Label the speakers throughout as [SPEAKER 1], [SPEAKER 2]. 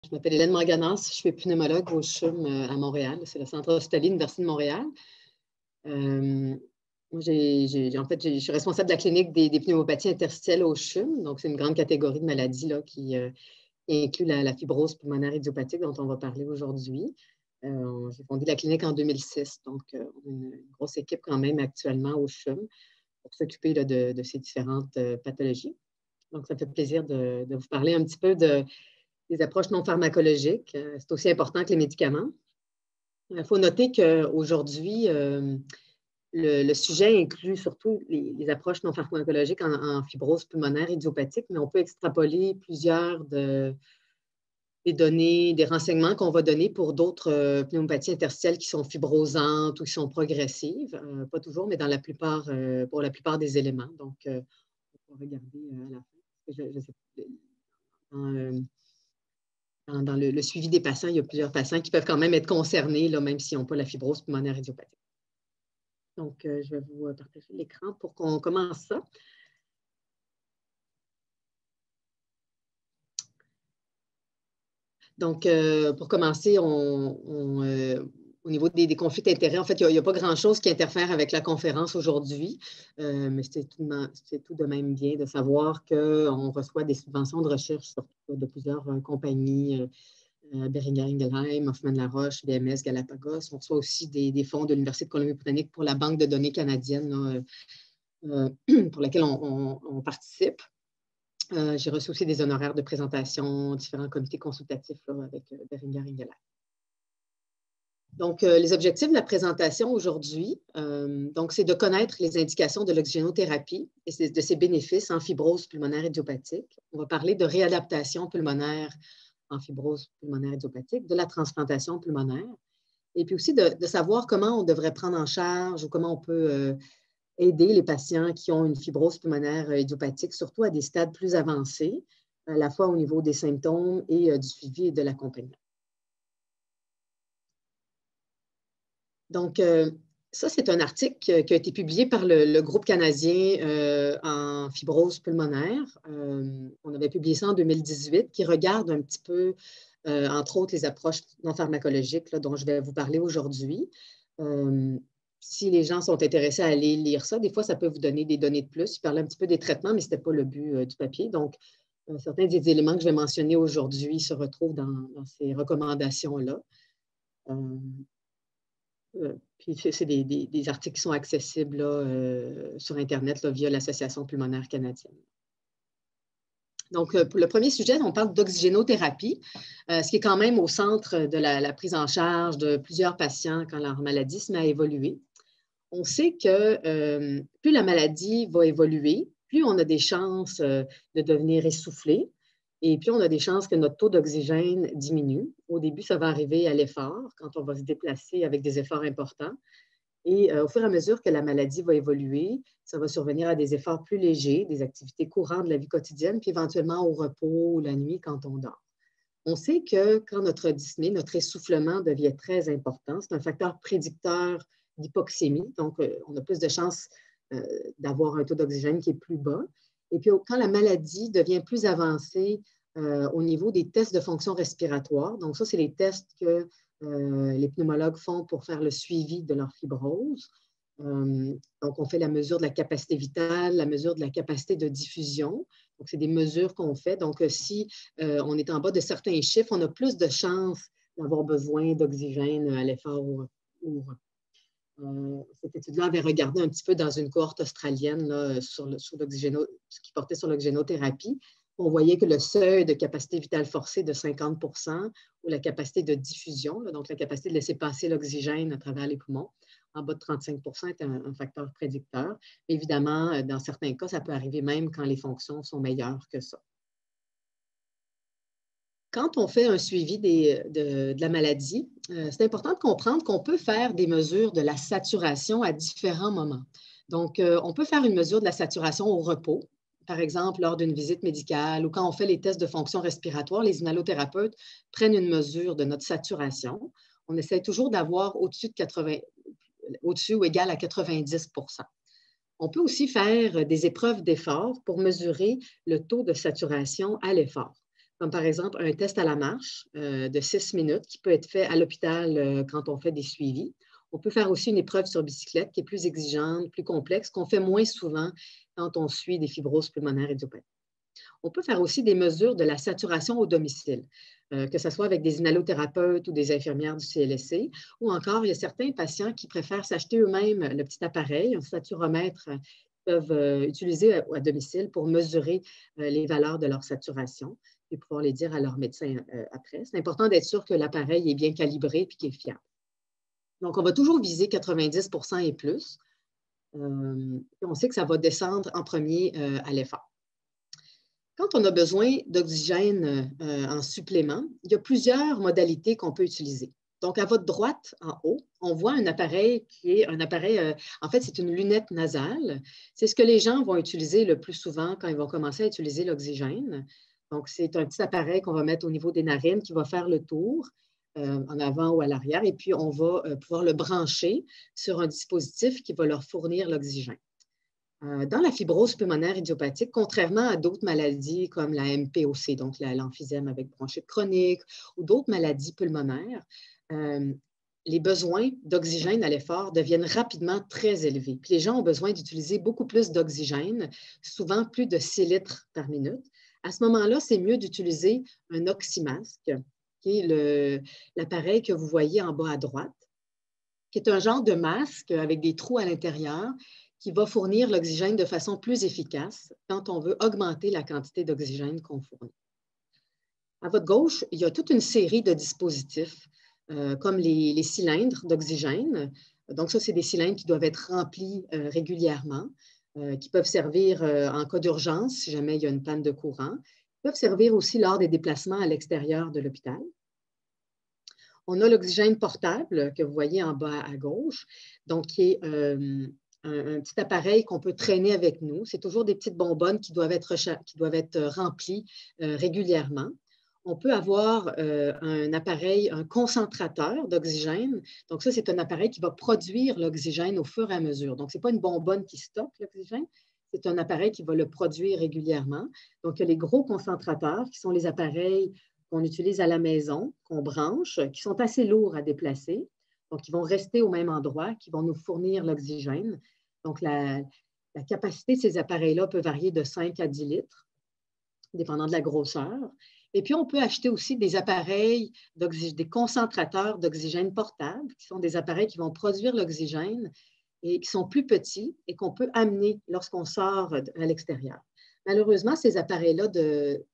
[SPEAKER 1] Je m'appelle Hélène Manganas, je suis pneumologue au CHUM à Montréal. C'est le centre hospitalier de l'Université de Montréal. En fait, je suis responsable de la clinique des pneumopathies interstitielles au CHUM. Donc, c'est une grande catégorie de maladies là, qui inclut la fibrose pulmonaire idiopathique dont on va parler aujourd'hui. J'ai fondé la clinique en 2006, donc on a une grosse équipe quand même actuellement au CHUM pour s'occuper de ces différentes pathologies. Donc, ça me fait plaisir de vous parler un petit peu des approches non pharmacologiques. C'est aussi important que les médicaments. Il faut noter qu'aujourd'hui, le sujet inclut surtout les approches non pharmacologiques en fibrose pulmonaire idiopathique, mais on peut extrapoler plusieurs des données, des renseignements qu'on va donner pour d'autres pneumopathies interstitielles qui sont fibrosantes ou qui sont progressives. Pas toujours, mais pour la plupart des éléments. Donc, on va regarder à la fin. Dans le suivi des patients, il y a plusieurs patients qui peuvent quand même être concernés, là, même s'ils n'ont pas la fibrose pulmonaire idiopathique. Donc, je vais vous partager l'écran pour qu'on commence ça. Donc, pour commencer, au niveau des conflits d'intérêts, en fait, il n'y a pas grand-chose qui interfère avec la conférence aujourd'hui, mais c'est tout de même bien de savoir qu'on reçoit des subventions de recherche de plusieurs compagnies, Boehringer Ingelheim, Hoffmann La Roche, BMS, Galapagos. On reçoit aussi des fonds de l'Université de Colombie-Britannique pour la banque de données canadienne là, pour laquelle on participe. J'ai reçu aussi des honoraires de présentation, différents comités consultatifs là, avec Boehringer Ingelheim. Donc, les objectifs de la présentation aujourd'hui, c'est de connaître les indications de l'oxygénothérapie et de ses bénéfices en fibrose pulmonaire idiopathique. On va parler de réadaptation pulmonaire en fibrose pulmonaire idiopathique, de la transplantation pulmonaire, et puis aussi de savoir comment on devrait prendre en charge ou comment on peut aider les patients qui ont une fibrose pulmonaire idiopathique, surtout à des stades plus avancés, à la fois au niveau des symptômes et du suivi et de l'accompagnement. Donc, ça, c'est un article qui a été publié par le groupe canadien en fibrose pulmonaire. On avait publié ça en 2018, qui regarde un petit peu, entre autres, les approches non pharmacologiques là, dont je vais vous parler aujourd'hui. Si les gens sont intéressés à aller lire ça, des fois, ça peut vous donner des données de plus. Il parlait un petit peu des traitements, mais ce n'était pas le but du papier. Donc, certains des éléments que je vais mentionner aujourd'hui se retrouvent dans ces recommandations-là. Puis c'est des articles qui sont accessibles là, sur Internet là, via l'Association pulmonaire canadienne. Donc, pour le premier sujet, on parle d'oxygénothérapie, ce qui est quand même au centre de la prise en charge de plusieurs patients quand leur maladie se met à évoluer. On sait que plus la maladie va évoluer, plus on a des chances de devenir essoufflé, et puis, on a des chances que notre taux d'oxygène diminue. Au début, ça va arriver à l'effort, quand on va se déplacer avec des efforts importants. Et au fur et à mesure que la maladie va évoluer, ça va survenir à des efforts plus légers, des activités courantes de la vie quotidienne, puis éventuellement au repos ou la nuit quand on dort. On sait que quand notre dyspnée, notre essoufflement devient très important, c'est un facteur prédicteur d'hypoxémie. Donc, on a plus de chances d'avoir un taux d'oxygène qui est plus bas. Et puis, quand la maladie devient plus avancée au niveau des tests de fonction respiratoire, donc ça, c'est les tests que les pneumologues font pour faire le suivi de leur fibrose. Donc, on fait la mesure de la capacité vitale, la mesure de la capacité de diffusion. Donc, c'est des mesures qu'on fait. Donc, si on est en bas de certains chiffres, on a plus de chances d'avoir besoin d'oxygène à l'effort ou cette étude-là avait regardé un petit peu dans une cohorte australienne là, ce qui portait sur l'oxygénothérapie. On voyait que le seuil de capacité vitale forcée de 50 ou la capacité de diffusion, là, donc la capacité de laisser passer l'oxygène à travers les poumons, en bas de 35 est un facteur prédicteur. Évidemment, dans certains cas, ça peut arriver même quand les fonctions sont meilleures que ça. Quand on fait un suivi de la maladie, c'est important de comprendre qu'on peut faire des mesures de la saturation à différents moments. Donc, on peut faire une mesure de la saturation au repos, par exemple lors d'une visite médicale ou quand on fait les tests de fonction respiratoire, les inhalothérapeutes prennent une mesure de notre saturation. On essaie toujours d'avoir au-dessus ou égal à 90 %. On peut aussi faire des épreuves d'effort pour mesurer le taux de saturation à l'effort. comme par exemple un test à la marche de 6 minutes qui peut être fait à l'hôpital quand on fait des suivis. On peut faire aussi une épreuve sur bicyclette qui est plus exigeante, plus complexe, qu'on fait moins souvent quand on suit des fibroses pulmonaires idiopathiques. On peut faire aussi des mesures de la saturation au domicile, que ce soit avec des inhalothérapeutes ou des infirmières du CLSC, ou encore, il y a certains patients qui préfèrent s'acheter eux-mêmes le petit appareil, un saturomètre qu'ils peuvent utiliser à domicile pour mesurer les valeurs de leur saturation et pouvoir les dire à leur médecin après. C'est important d'être sûr que l'appareil est bien calibré et qu'il est fiable. Donc, on va toujours viser 90 et plus. On sait que ça va descendre en premier à l'effort. Quand on a besoin d'oxygène en supplément, il y a plusieurs modalités qu'on peut utiliser. Donc, à votre droite, en haut, on voit un appareil qui est un appareil, en fait, c'est une lunette nasale. C'est ce que les gens vont utiliser le plus souvent quand ils vont commencer à utiliser l'oxygène. Donc, c'est un petit appareil qu'on va mettre au niveau des narines qui va faire le tour en avant ou à l'arrière. Et puis, on va pouvoir le brancher sur un dispositif qui va leur fournir l'oxygène. Dans la fibrose pulmonaire idiopathique, contrairement à d'autres maladies comme la MPOC, donc l'emphysème avec bronchite chronique, ou d'autres maladies pulmonaires, les besoins d'oxygène à l'effort deviennent rapidement très élevés. Puis les gens ont besoin d'utiliser beaucoup plus d'oxygène, souvent plus de 6 litres par minute. À ce moment-là, c'est mieux d'utiliser un oxymasque, qui est l'appareil que vous voyez en bas à droite, qui est un genre de masque avec des trous à l'intérieur qui va fournir l'oxygène de façon plus efficace quand on veut augmenter la quantité d'oxygène qu'on fournit. À votre gauche, il y a toute une série de dispositifs, comme les cylindres d'oxygène. Donc, ça, c'est des cylindres qui doivent être remplis régulièrement, qui peuvent servir en cas d'urgence, si jamais il y a une panne de courant. Ils peuvent servir aussi lors des déplacements à l'extérieur de l'hôpital. On a l'oxygène portable que vous voyez en bas à gauche, donc qui est un petit appareil qu'on peut traîner avec nous. C'est toujours des petites bonbonnes qui doivent être remplies régulièrement. On peut avoir un appareil, un concentrateur d'oxygène. Donc ça, c'est un appareil qui va produire l'oxygène au fur et à mesure. Donc, ce n'est pas une bonbonne qui stocke l'oxygène, c'est un appareil qui va le produire régulièrement. Donc, il y a les gros concentrateurs qui sont les appareils qu'on utilise à la maison, qu'on branche, qui sont assez lourds à déplacer. Donc, ils vont rester au même endroit, qui vont nous fournir l'oxygène. Donc, la capacité de ces appareils-là peut varier de 5 à 10 litres, dépendant de la grosseur. Et puis, on peut acheter aussi des appareils, des concentrateurs d'oxygène portables, qui sont des appareils qui vont produire l'oxygène et qui sont plus petits et qu'on peut amener lorsqu'on sort à l'extérieur. Malheureusement, ces appareils-là de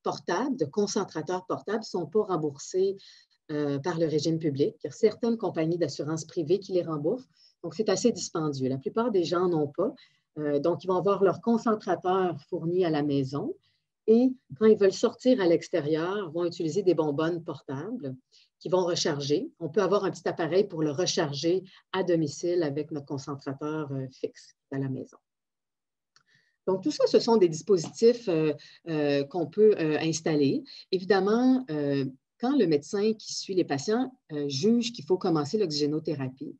[SPEAKER 1] concentrateurs portables, ne sont pas remboursés par le régime public. Il y a certaines compagnies d'assurance privée qui les remboursent. Donc, c'est assez dispendieux. La plupart des gens n'en ont pas. Donc, ils vont avoir leur concentrateur fourni à la maison. Et quand ils veulent sortir à l'extérieur, ils vont utiliser des bonbonnes portables qui vont recharger. On peut avoir un petit appareil pour le recharger à domicile avec notre concentrateur fixe à la maison. Donc, tout ça, ce sont des dispositifs qu'on peut installer. Évidemment, quand le médecin qui suit les patients juge qu'il faut commencer l'oxygénothérapie,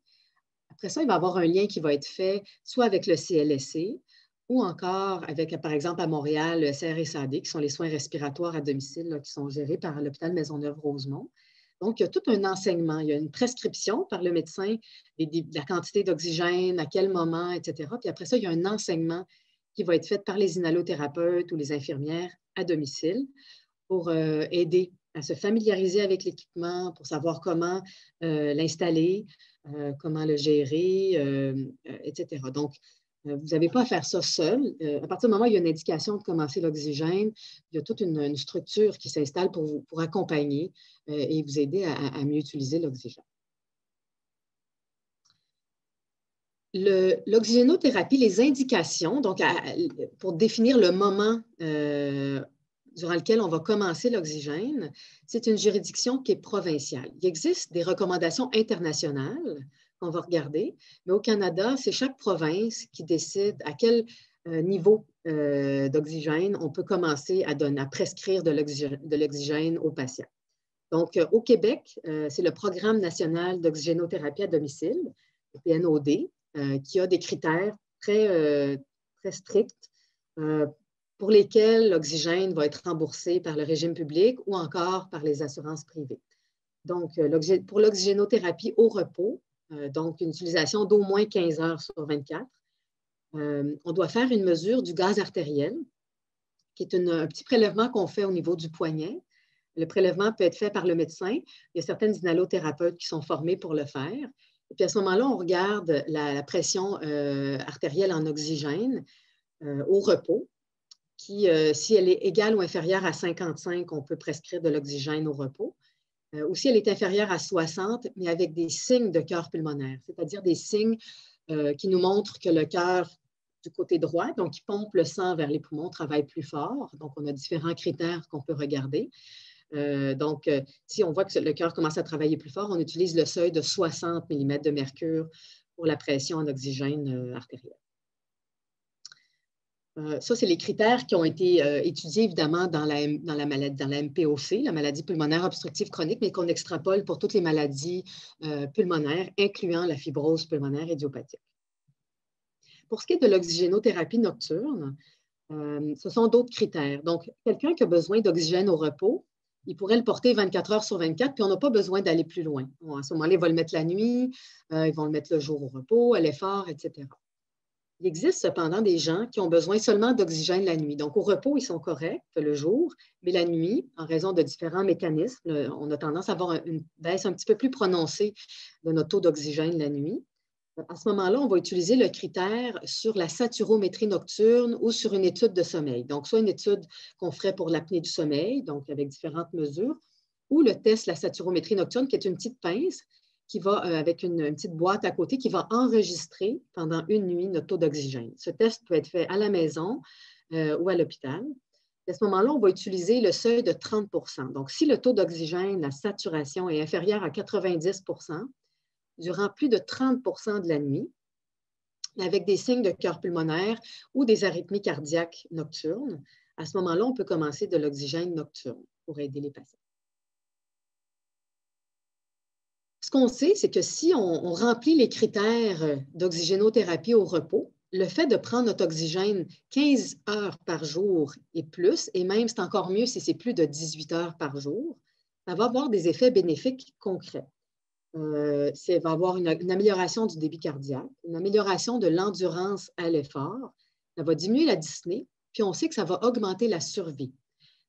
[SPEAKER 1] après ça, il va y avoir un lien qui va être fait soit avec le CLSC ou encore avec, par exemple, à Montréal, le CRSAD, qui sont les soins respiratoires à domicile là, qui sont gérés par l'hôpital Maisonneuve-Rosemont. Donc, il y a tout un enseignement. Il y a une prescription par le médecin de la quantité d'oxygène, à quel moment, etc. Puis après ça, il y a un enseignement qui va être fait par les inhalothérapeutes ou les infirmières à domicile pour aider à se familiariser avec l'équipement, pour savoir comment l'installer, comment le gérer, etc. Donc, vous n'avez pas à faire ça seul. À partir du moment où il y a une indication de commencer l'oxygène, il y a toute une structure qui s'installe pour accompagner et vous aider à mieux utiliser l'oxygène. L'oxygénothérapie, les indications, donc pour définir le moment durant lequel on va commencer l'oxygène, c'est une juridiction qui est provinciale. Il existe des recommandations internationales qu'on va regarder, mais au Canada, c'est chaque province qui décide à quel niveau d'oxygène on peut commencer à prescrire de l'oxygène aux patients. Donc, au Québec, c'est le Programme national d'oxygénothérapie à domicile, le PNOD, qui a des critères très stricts pour lesquels l'oxygène va être remboursé par le régime public ou encore par les assurances privées. Donc, pour l'oxygénothérapie au repos, donc une utilisation d'au moins 15 heures sur 24, on doit faire une mesure du gaz artériel, qui est un petit prélèvement qu'on fait au niveau du poignet. Le prélèvement peut être fait par le médecin. Il y a certaines inhalothérapeutes qui sont formés pour le faire. Et puis à ce moment-là, on regarde la pression artérielle en oxygène au repos, qui, si elle est égale ou inférieure à 55, on peut prescrire de l'oxygène au repos. Ou si elle est inférieure à 60, mais avec des signes de cœur pulmonaire, c'est-à-dire des signes qui nous montrent que le cœur du côté droit, donc qui pompe le sang vers les poumons, travaille plus fort. Donc, on a différents critères qu'on peut regarder. Si on voit que le cœur commence à travailler plus fort, on utilise le seuil de 60 mm de mercure pour la pression en oxygène artériel. Ça, c'est les critères qui ont été étudiés évidemment dans la MPOC, la maladie pulmonaire obstructive chronique, mais qu'on extrapole pour toutes les maladies pulmonaires, incluant la fibrose pulmonaire idiopathique. Pour ce qui est de l'oxygénothérapie nocturne, ce sont d'autres critères. Donc, quelqu'un qui a besoin d'oxygène au repos, il pourrait le porter 24 heures sur 24, puis on n'a pas besoin d'aller plus loin. Bon, à ce moment-là, ils vont le mettre la nuit, ils vont le mettre le jour au repos, à l'effort, etc. Il existe cependant des gens qui ont besoin seulement d'oxygène la nuit. Donc, au repos, ils sont corrects le jour, mais la nuit, en raison de différents mécanismes, on a tendance à avoir une baisse un petit peu plus prononcée de notre taux d'oxygène la nuit. À ce moment-là, on va utiliser le critère sur la saturométrie nocturne ou sur une étude de sommeil. Donc, soit une étude qu'on ferait pour l'apnée du sommeil, donc avec différentes mesures, ou le test, la saturométrie nocturne, qui est une petite pince qui va, avec une petite boîte à côté, qui va enregistrer pendant une nuit notre taux d'oxygène. Ce test peut être fait à la maison ou à l'hôpital. À ce moment-là, on va utiliser le seuil de 30 %. Donc, si le taux d'oxygène, la saturation est inférieur à 90 % durant plus de 30 % de la nuit, avec des signes de cœur pulmonaire ou des arythmies cardiaques nocturnes, à ce moment-là, on peut commencer de l'oxygène nocturne pour aider les patients. Ce qu'on sait, c'est que si on remplit les critères d'oxygénothérapie au repos, le fait de prendre notre oxygène 15 heures par jour et plus, et même c'est encore mieux si c'est plus de 18 heures par jour, ça va avoir des effets bénéfiques concrets. Ça va avoir une amélioration du débit cardiaque, une amélioration de l'endurance à l'effort, ça va diminuer la dyspnée, puis on sait que ça va augmenter la survie.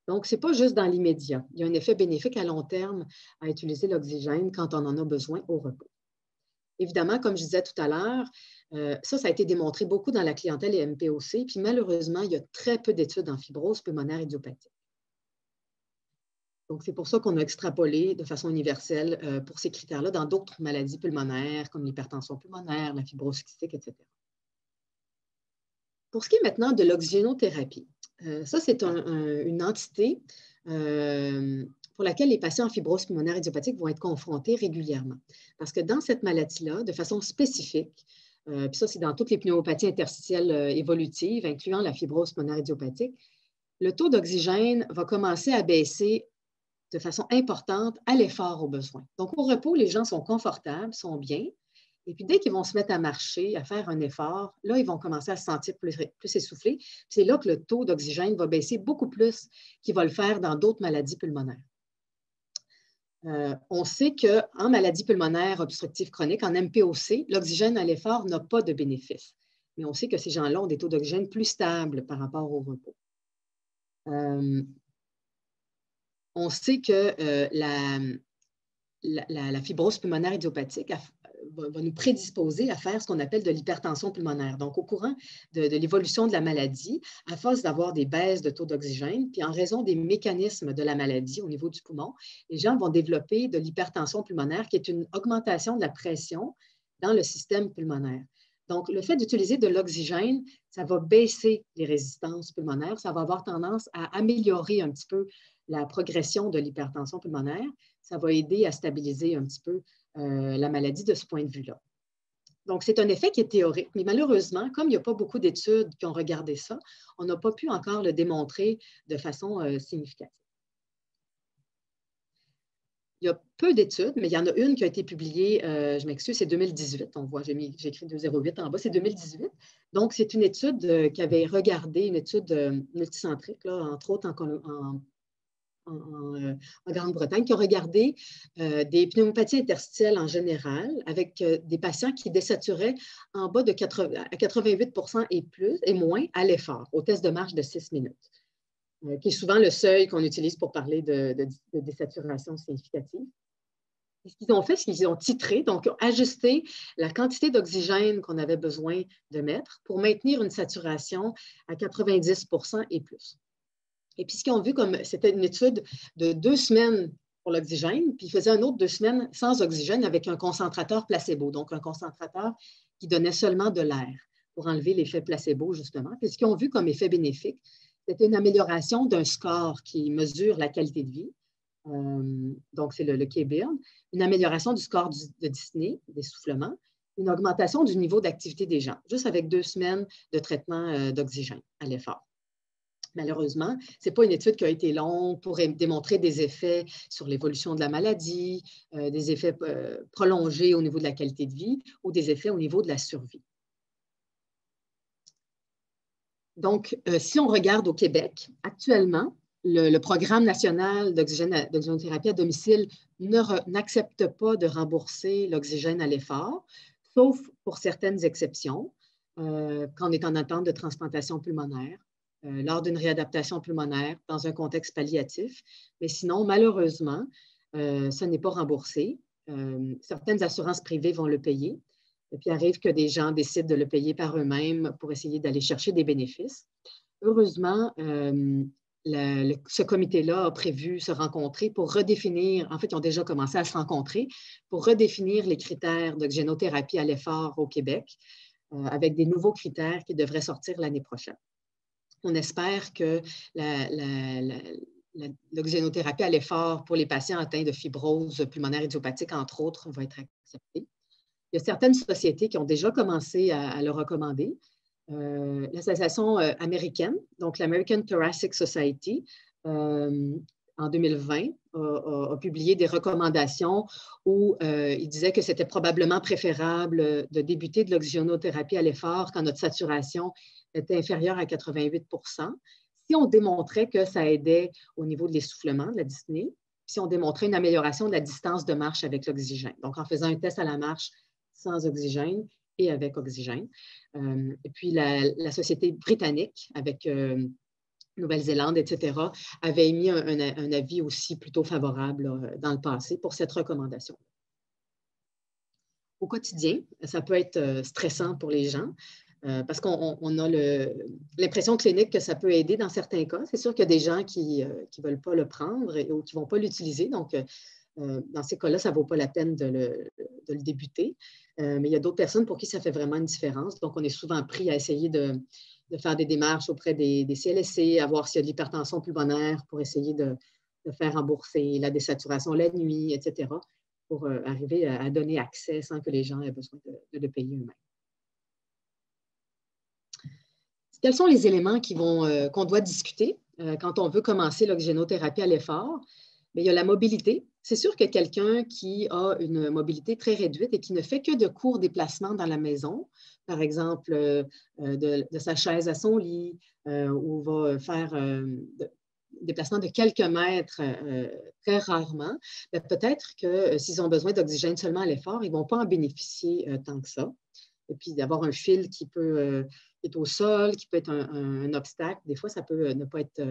[SPEAKER 1] Donc, ce n'est pas juste dans l'immédiat. Il y a un effet bénéfique à long terme à utiliser l'oxygène quand on en a besoin au repos. Évidemment, comme je disais tout à l'heure, ça a été démontré beaucoup dans la clientèle et MPOC, puis malheureusement, il y a très peu d'études en fibrose pulmonaire idiopathique. Donc, c'est pour ça qu'on a extrapolé de façon universelle pour ces critères-là dans d'autres maladies pulmonaires, comme l'hypertension pulmonaire, la fibrose cystique, etc. Pour ce qui est maintenant de l'oxygénothérapie, ça, c'est une entité pour laquelle les patients en fibrose pulmonaire idiopathique vont être confrontés régulièrement. Parce que dans cette maladie-là, de façon spécifique, puis ça, c'est dans toutes les pneumopathies interstitielles évolutives, incluant la fibrose pulmonaire idiopathique, le taux d'oxygène va commencer à baisser de façon importante à l'effort au besoin. Donc, au repos, les gens sont confortables, sont bien. Et puis, dès qu'ils vont se mettre à marcher, à faire un effort, là, ils vont commencer à se sentir plus essoufflés. C'est là que le taux d'oxygène va baisser beaucoup plus qu'il va le faire dans d'autres maladies pulmonaires. On sait qu'en maladie pulmonaire obstructive chronique, en MPOC, l'oxygène à l'effort n'a pas de bénéfice. Mais on sait que ces gens-là ont des taux d'oxygène plus stables par rapport au repos. On sait que la fibrose pulmonaire idiopathique va nous prédisposer à faire ce qu'on appelle de l'hypertension pulmonaire. Donc, au courant de l'évolution de la maladie, à force d'avoir des baisses de taux d'oxygène, puis en raison des mécanismes de la maladie au niveau du poumon, les gens vont développer de l'hypertension pulmonaire, qui est une augmentation de la pression dans le système pulmonaire. Donc, le fait d'utiliser de l'oxygène, ça va baisser les résistances pulmonaires, ça va avoir tendance à améliorer un petit peu la progression de l'hypertension pulmonaire. Ça va aider à stabiliser un petit peu la maladie de ce point de vue-là. Donc, c'est un effet qui est théorique, mais malheureusement, comme il n'y a pas beaucoup d'études qui ont regardé ça, on n'a pas pu encore le démontrer de façon significative. il y a peu d'études, mais il y en a une qui a été publiée, je m'excuse, c'est 2018. On voit, j'ai écrit 208 en bas, c'est 2018. Donc, c'est une étude qui avait regardé, une étude multicentrique, là, entre autres en Grande-Bretagne, qui a regardé des pneumopathies interstitielles en général avec des patients qui désaturaient en bas de 88 et plus et moins à l'effort, au test de marche de 6 minutes, qui est souvent le seuil qu'on utilise pour parler de désaturation significative. Et ce qu'ils ont fait, c'est qu'ils ont titré, donc ils ont ajusté la quantité d'oxygène qu'on avait besoin de mettre pour maintenir une saturation à 90 et plus. Et puis, ce qu'ils ont vu, comme c'était une étude de 2 semaines pour l'oxygène, puis ils faisaient un autre 2 semaines sans oxygène avec un concentrateur placebo, donc un concentrateur qui donnait seulement de l'air pour enlever l'effet placebo, justement. Puis, ce qu'ils ont vu comme effet bénéfique, c'était une amélioration d'un score qui mesure la qualité de vie. Donc, c'est le K-BIRD, une amélioration du score de dyspnée, d'essoufflement, une augmentation du niveau d'activité des gens, juste avec 2 semaines de traitement d'oxygène à l'effort. Malheureusement, ce n'est pas une étude qui a été longue pour démontrer des effets sur l'évolution de la maladie, des effets prolongés au niveau de la qualité de vie ou des effets au niveau de la survie. Donc, si on regarde au Québec, actuellement, le programme national d'oxygénothérapie à domicile n'accepte pas de rembourser l'oxygène à l'effort, sauf pour certaines exceptions, quand on est en attente de transplantation pulmonaire, lors d'une réadaptation pulmonaire dans un contexte palliatif. Mais sinon, malheureusement, ce n'est pas remboursé. Certaines assurances privées vont le payer. Et puis, il arrive que des gens décident de le payer par eux-mêmes pour essayer d'aller chercher des bénéfices. Heureusement, ce comité-là a prévu se rencontrer pour redéfinir, en fait, ils ont déjà commencé à se rencontrer pour redéfinir les critères d'oxygénothérapie à l'effort au Québec avec des nouveaux critères qui devraient sortir l'année prochaine. On espère que l'oxygénothérapie à l'effort pour les patients atteints de fibrose pulmonaire idiopathique, entre autres, va être acceptée. Il y a certaines sociétés qui ont déjà commencé à le recommander. L'association américaine, donc l'American Thoracic Society, en 2020, a publié des recommandations où il disait que c'était probablement préférable de débuter de l'oxygénothérapie à l'effort quand notre saturation était inférieure à 88 si on démontrait que ça aidait au niveau de l'essoufflement, de la dyspnée, si on démontrait une amélioration de la distance de marche avec l'oxygène. Donc, en faisant un test à la marche sans oxygène et avec oxygène. Et puis, la société britannique, avec Nouvelle-Zélande, etc., avait émis un avis aussi plutôt favorable là, dans le passé pour cette recommandation. Au quotidien, ça peut être stressant pour les gens parce qu'on a l'impression clinique que ça peut aider dans certains cas. C'est sûr qu'il y a des gens qui ne veulent pas le prendre ou qui ne vont pas l'utiliser. Donc, dans ces cas-là, ça ne vaut pas la peine de le débuter. Mais il y a d'autres personnes pour qui ça fait vraiment une différence. Donc, on est souvent pris à essayer de faire des démarches auprès des CLSC, à voir s'il y a de l'hypertension pulmonaire pour essayer de faire rembourser la désaturation la nuit, etc., pour arriver à donner accès sans que les gens aient besoin de le payer eux-mêmes. Quels sont les éléments qu'on doit discuter quand on veut commencer l'oxygénothérapie à l'effort? Bien, il y a la mobilité. C'est sûr que quelqu'un qui a une mobilité très réduite et qui ne fait que de courts déplacements dans la maison, par exemple de sa chaise à son lit, ou va faire déplacement de quelques mètres très rarement, peut-être que s'ils ont besoin d'oxygène seulement à l'effort, ils ne vont pas en bénéficier tant que ça. Et puis d'avoir un fil qui est au sol, qui peut être un obstacle, des fois, ça peut ne pas être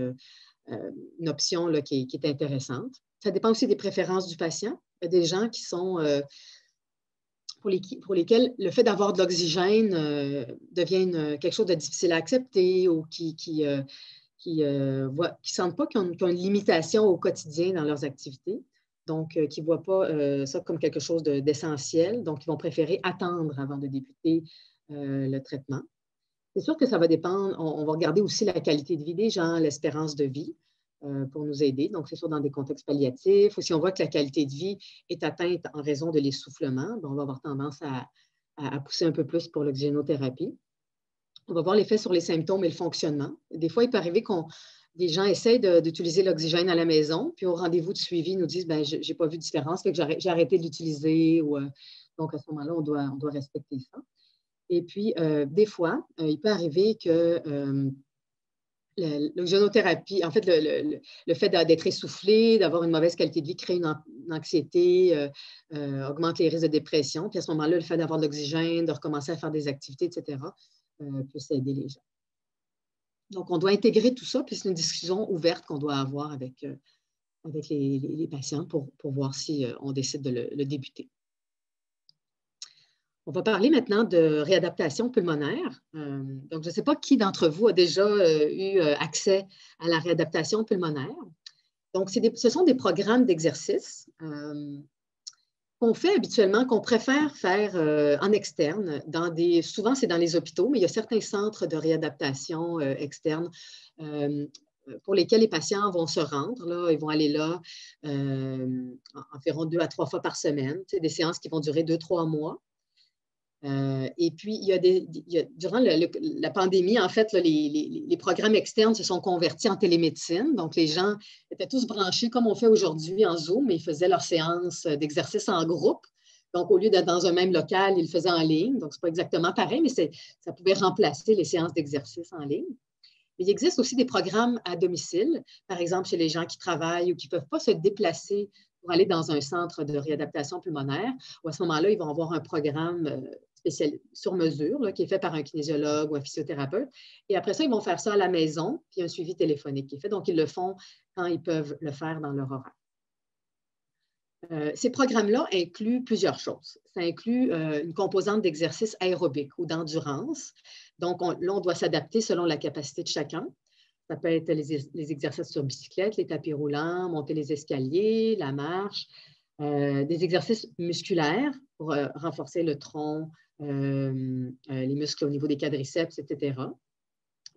[SPEAKER 1] une option là, qui est intéressante. Ça dépend aussi des préférences du patient. Il y a des gens qui sont pour lesquels le fait d'avoir de l'oxygène devient quelque chose de difficile à accepter ou qui sentent pas qu'ils ont une limitation au quotidien dans leurs activités. Donc, qui ne voient pas ça comme quelque chose d'essentiel. Donc, ils vont préférer attendre avant de débuter le traitement. C'est sûr que ça va dépendre. On va regarder aussi la qualité de vie des gens, l'espérance de vie pour nous aider. Donc, c'est sûr dans des contextes palliatifs ou si on voit que la qualité de vie est atteinte en raison de l'essoufflement, on va avoir tendance à pousser un peu plus pour l'oxygénothérapie. On va voir l'effet sur les symptômes et le fonctionnement. Des fois, il peut arriver des gens essayent d'utiliser l'oxygène à la maison, puis au rendez-vous de suivi, ils nous disent ben, je n'ai pas vu de différence, fait que j'ai arrêté de l'utiliser. Donc, à ce moment-là, on doit respecter ça. Et puis, des fois, il peut arriver que l'oxygénothérapie, en fait, le fait d'être essoufflé, d'avoir une mauvaise qualité de vie, crée une anxiété, augmente les risques de dépression. Puis à ce moment-là, le fait d'avoir de l'oxygène, de recommencer à faire des activités, etc., peut aider les gens. Donc, on doit intégrer tout ça, puis c'est une discussion ouverte qu'on doit avoir avec les patients pour voir si on décide de le débuter. On va parler maintenant de réadaptation pulmonaire. Donc, je ne sais pas qui d'entre vous a déjà eu accès à la réadaptation pulmonaire. Donc, ce sont des programmes d'exercice qu'on fait habituellement, qu'on préfère faire en externe. Souvent, c'est dans les hôpitaux, mais il y a certains centres de réadaptation externes pour lesquels les patients vont se rendre. Là, ils vont aller là environ 2 à 3 fois par semaine. C'est des séances qui vont durer 2-3 mois. Et puis, durant la pandémie, en fait, là, les programmes externes se sont convertis en télémédecine. Donc, les gens étaient tous branchés comme on fait aujourd'hui en Zoom, mais ils faisaient leurs séances d'exercice en groupe. Donc, au lieu d'être dans un même local, ils le faisaient en ligne. Donc, ce n'est pas exactement pareil, mais ça pouvait remplacer les séances d'exercice en ligne. Mais il existe aussi des programmes à domicile, par exemple chez les gens qui travaillent ou qui ne peuvent pas se déplacer pour aller dans un centre de réadaptation pulmonaire, où à ce moment-là, ils vont avoir un programme spécial sur mesure là, qui est fait par un kinésiologue ou un physiothérapeute. Et après ça, ils vont faire ça à la maison, puis un suivi téléphonique qui est fait. Donc, ils le font quand ils peuvent le faire dans leur horaire. Ces programmes-là incluent plusieurs choses. Ça inclut une composante d'exercice aérobique ou d'endurance. Donc, là, on doit s'adapter selon la capacité de chacun. Ça peut être les exercices sur bicyclette, les tapis roulants, monter les escaliers, la marche, des exercices musculaires pour renforcer le tronc, les muscles au niveau des quadriceps, etc.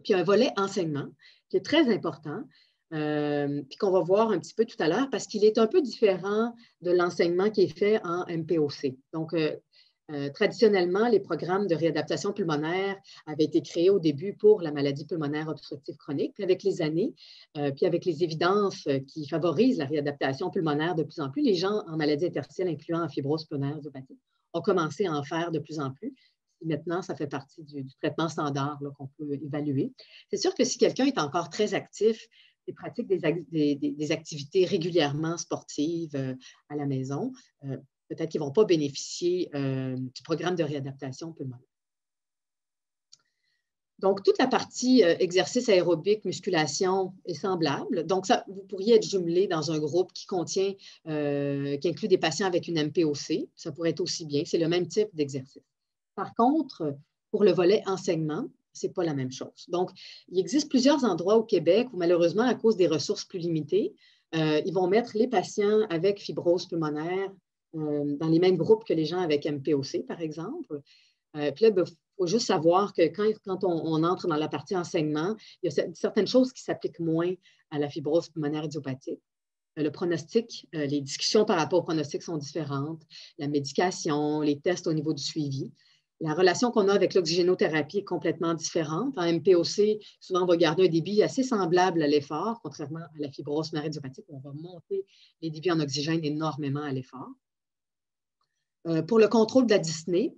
[SPEAKER 1] Puis un volet enseignement qui est très important, puis qu'on va voir un petit peu tout à l'heure parce qu'il est un peu différent de l'enseignement qui est fait en MPOC. Donc, traditionnellement, les programmes de réadaptation pulmonaire avaient été créés au début pour la maladie pulmonaire obstructive chronique. Puis avec les années, puis avec les évidences qui favorisent la réadaptation pulmonaire de plus en plus, les gens en maladie interstitielle, incluant en fibrose pulmonaire idiopathique, ont commencé à en faire de plus en plus. Et maintenant, ça fait partie du traitement standard qu'on peut évaluer. C'est sûr que si quelqu'un est encore très actif et pratique des activités régulièrement sportives à la maison, peut-être qu'ils ne vont pas bénéficier du programme de réadaptation pulmonaire. Donc, toute la partie exercice aérobique, musculation est semblable. Donc, vous pourriez être jumelé dans un groupe qui inclut des patients avec une MPOC. Ça pourrait être aussi bien. C'est le même type d'exercice. Par contre, pour le volet enseignement, ce n'est pas la même chose. Donc, il existe plusieurs endroits au Québec où, malheureusement, à cause des ressources plus limitées, ils vont mettre les patients avec fibrose pulmonaire dans les mêmes groupes que les gens avec MPOC, par exemple. Puis là, il faut juste savoir que quand on entre dans la partie enseignement, il y a certaines choses qui s'appliquent moins à la fibrose pulmonaire idiopathique. Le pronostic, les discussions par rapport au pronostic sont différentes. La médication, les tests au niveau du suivi. La relation qu'on a avec l'oxygénothérapie est complètement différente. En MPOC, souvent, on va garder un débit assez semblable à l'effort, contrairement à la fibrose pulmonaire idiopathique, où on va monter les débits en oxygène énormément à l'effort. Pour le contrôle de la dyspnée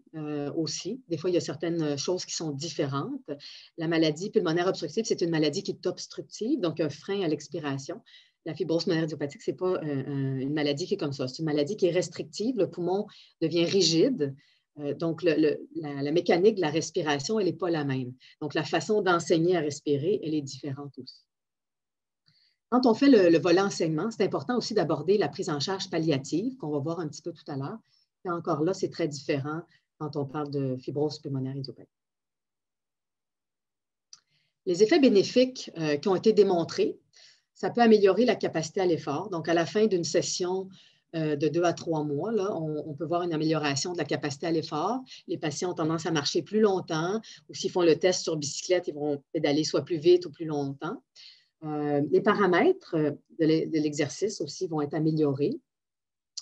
[SPEAKER 1] aussi, des fois, il y a certaines choses qui sont différentes. La maladie pulmonaire obstructive, c'est une maladie qui est obstructive, donc un frein à l'expiration. La fibrose pulmonaire idiopathique, ce n'est pas une maladie qui est comme ça. C'est une maladie qui est restrictive. Le poumon devient rigide. Donc, la mécanique de la respiration, elle n'est pas la même. Donc, la façon d'enseigner à respirer, elle est différente aussi. Quand on fait le volet enseignement, c'est important aussi d'aborder la prise en charge palliative, qu'on va voir un petit peu tout à l'heure. Et encore là, c'est très différent quand on parle de fibrose pulmonaire idiopathique. Les effets bénéfiques qui ont été démontrés, ça peut améliorer la capacité à l'effort. Donc, à la fin d'une session de 2 à 3 mois, là, on peut voir une amélioration de la capacité à l'effort. Les patients ont tendance à marcher plus longtemps ou s'ils font le test sur bicyclette, ils vont pédaler soit plus vite ou plus longtemps. Les paramètres de l'exercice aussi vont être améliorés.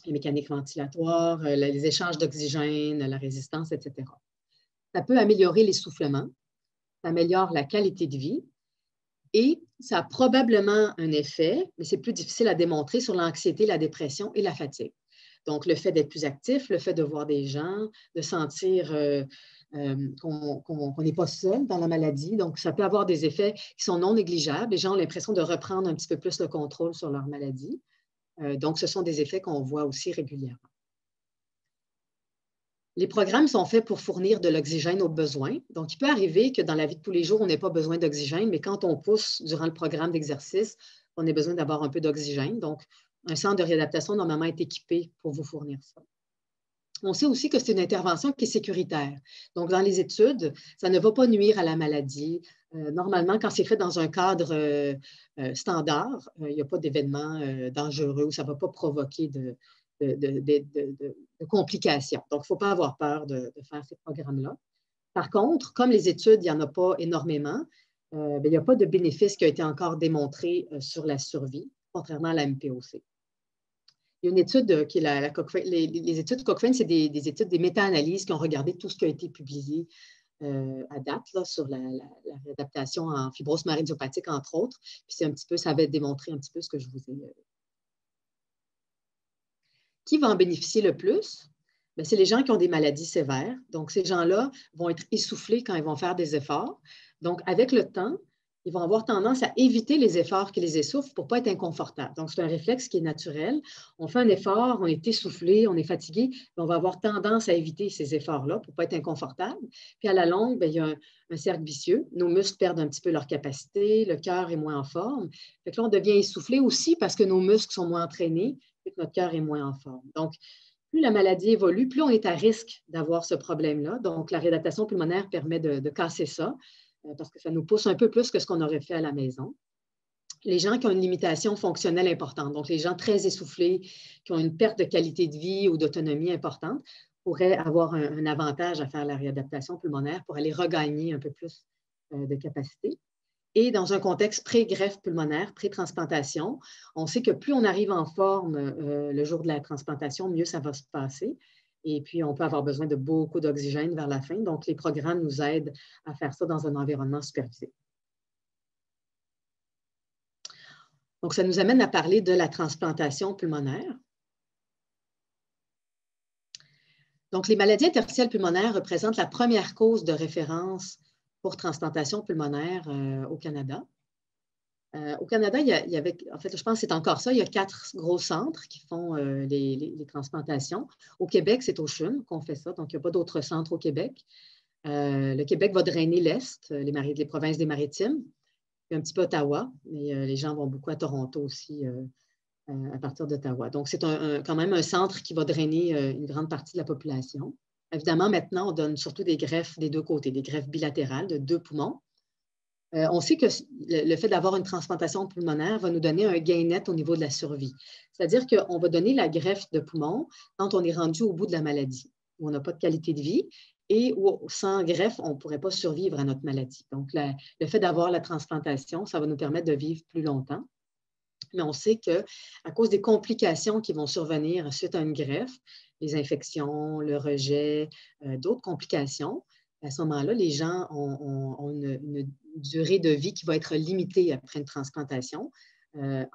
[SPEAKER 1] Les mécaniques ventilatoires, les échanges d'oxygène, la résistance, etc. Ça peut améliorer l'essoufflement, ça améliore la qualité de vie Et ça a probablement un effet, mais c'est plus difficile à démontrer sur l'anxiété, la dépression et la fatigue. Donc, le fait d'être plus actif, le fait de voir des gens, de sentir qu'on n'est pas seul dans la maladie. Donc, ça peut avoir des effets qui sont non négligeables. Les gens ont l'impression de reprendre un petit peu plus le contrôle sur leur maladie. Donc, ce sont des effets qu'on voit aussi régulièrement. Les programmes sont faits pour fournir de l'oxygène aux besoins. Donc, il peut arriver que dans la vie de tous les jours, on n'ait pas besoin d'oxygène, mais quand on pousse durant le programme d'exercice, on a besoin d'avoir un peu d'oxygène. Donc, un centre de réadaptation, normalement, est équipé pour vous fournir ça. On sait aussi que c'est une intervention qui est sécuritaire. Donc, dans les études, ça ne va pas nuire à la maladie. Normalement, quand c'est fait dans un cadre standard, il n'y a pas d'événement dangereux ou ça ne va pas provoquer de complications. Donc, il ne faut pas avoir peur de faire ces programmes-là. Par contre, comme les études, il n'y en a pas énormément, il n'y a pas de bénéfice qui a été encore démontré sur la survie, contrairement à la MPOC. Il y a une étude qui est les études Cochrane, c'est des études, des méta-analyses qui ont regardé tout ce qui a été publié à date là, sur la réadaptation en fibrose marine-idiopathique, entre autres. Puis c'est un petit peu, ça avait démontré un petit peu ce que je vous ai. Qui va en bénéficier le plus? Bien, c'est les gens qui ont des maladies sévères. Donc, ces gens-là vont être essoufflés quand ils vont faire des efforts. Donc, avec le temps, ils vont avoir tendance à éviter les efforts qui les essoufflent pour ne pas être inconfortables. Donc, c'est un réflexe qui est naturel. On fait un effort, on est essoufflé, on est fatigué, on va avoir tendance à éviter ces efforts-là pour ne pas être inconfortable. Puis à la longue, bien, il y a un cercle vicieux. Nos muscles perdent un petit peu leur capacité, le cœur est moins en forme. Fait que là, on devient essoufflé aussi parce que nos muscles sont moins entraînés et que notre cœur est moins en forme. Donc, plus la maladie évolue, plus on est à risque d'avoir ce problème-là. Donc, la réadaptation pulmonaire permet de casser ça parce que ça nous pousse un peu plus que ce qu'on aurait fait à la maison. Les gens qui ont une limitation fonctionnelle importante, donc les gens très essoufflés, qui ont une perte de qualité de vie ou d'autonomie importante, pourraient avoir un avantage à faire la réadaptation pulmonaire pour aller regagner un peu plus de capacité. Et dans un contexte pré-greffe pulmonaire, pré-transplantation, on sait que plus on arrive en forme le jour de la transplantation, mieux ça va se passer. Et puis, on peut avoir besoin de beaucoup d'oxygène vers la fin. Donc, les programmes nous aident à faire ça dans un environnement supervisé. Donc, ça nous amène à parler de la transplantation pulmonaire. Donc, les maladies interstitielles pulmonaires représentent la première cause de référence pour transplantation pulmonaire au Canada. Au Canada, il y avait, en fait, je pense que c'est encore ça, il y a 4 gros centres qui font les transplantations. Au Québec, c'est au CHUM qu'on fait ça, donc il n'y a pas d'autres centres au Québec. Le Québec va drainer l'Est, les provinces des Maritimes, puis un petit peu Ottawa, mais les gens vont beaucoup à Toronto aussi à partir d'Ottawa. Donc, c'est quand même un centre qui va drainer une grande partie de la population. Évidemment, maintenant, on donne surtout des greffes des deux côtés, des greffes bilatérales de 2 poumons. On sait que le fait d'avoir une transplantation pulmonaire va nous donner un gain net au niveau de la survie. C'est-à-dire qu'on va donner la greffe de poumon quand on est rendu au bout de la maladie, où on n'a pas de qualité de vie et où sans greffe, on ne pourrait pas survivre à notre maladie. Donc, le fait d'avoir la transplantation, ça va nous permettre de vivre plus longtemps. Mais on sait qu'à cause des complications qui vont survenir suite à une greffe, les infections, le rejet, d'autres complications, à ce moment-là, les gens ont une durée de vie qui va être limitée après une transplantation.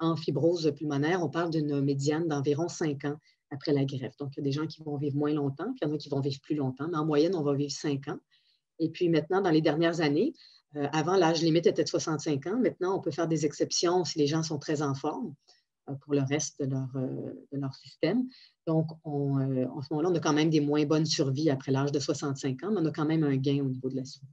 [SPEAKER 1] En fibrose pulmonaire, on parle d'une médiane d'environ 5 ans après la greffe. Donc, il y a des gens qui vont vivre moins longtemps, puis il y en a qui vont vivre plus longtemps, mais en moyenne, on va vivre 5 ans. Et puis maintenant, dans les dernières années, avant, l'âge limite était de 65 ans. Maintenant, on peut faire des exceptions si les gens sont très en forme pour le reste de leur système. Donc, en ce moment-là, on a quand même des moins bonnes survies après l'âge de 65 ans, mais on a quand même un gain au niveau de la survie.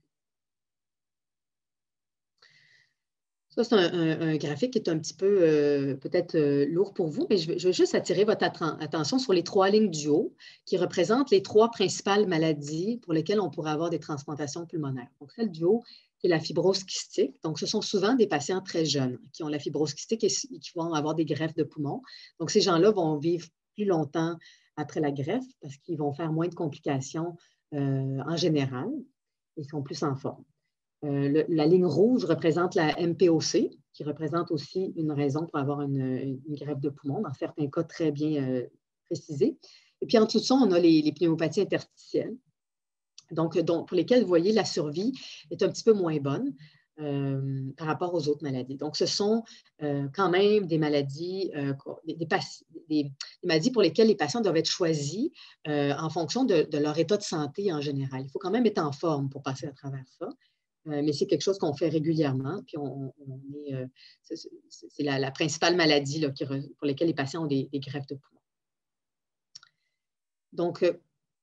[SPEAKER 1] Ça, c'est un graphique qui est un petit peu peut-être lourd pour vous, mais je veux juste attirer votre attention sur les 3 lignes du haut qui représentent les 3 principales maladies pour lesquelles on pourrait avoir des transplantations pulmonaires. Donc, celle du haut, c'est la fibrose kystique. Donc, ce sont souvent des patients très jeunes qui ont la fibrose kystique et qui vont avoir des greffes de poumons. Donc, ces gens-là vont vivre plus longtemps après la greffe parce qu'ils vont faire moins de complications en général et sont plus en forme. La ligne rouge représente la MPOC, qui représente aussi une raison pour avoir une greffe de poumon, dans certains cas très bien précisés. Et puis en dessous de ça, on a les pneumopathies interstitielles, donc pour lesquelles, vous voyez, la survie est un petit peu moins bonne. par rapport aux autres maladies. Donc, ce sont quand même des maladies, des maladies pour lesquelles les patients doivent être choisis en fonction de leur état de santé en général. Il faut quand même être en forme pour passer à travers ça. Mais c'est quelque chose qu'on fait régulièrement. Puis c'est la principale maladie là, pour laquelle les patients ont des greffes de poumon. Donc,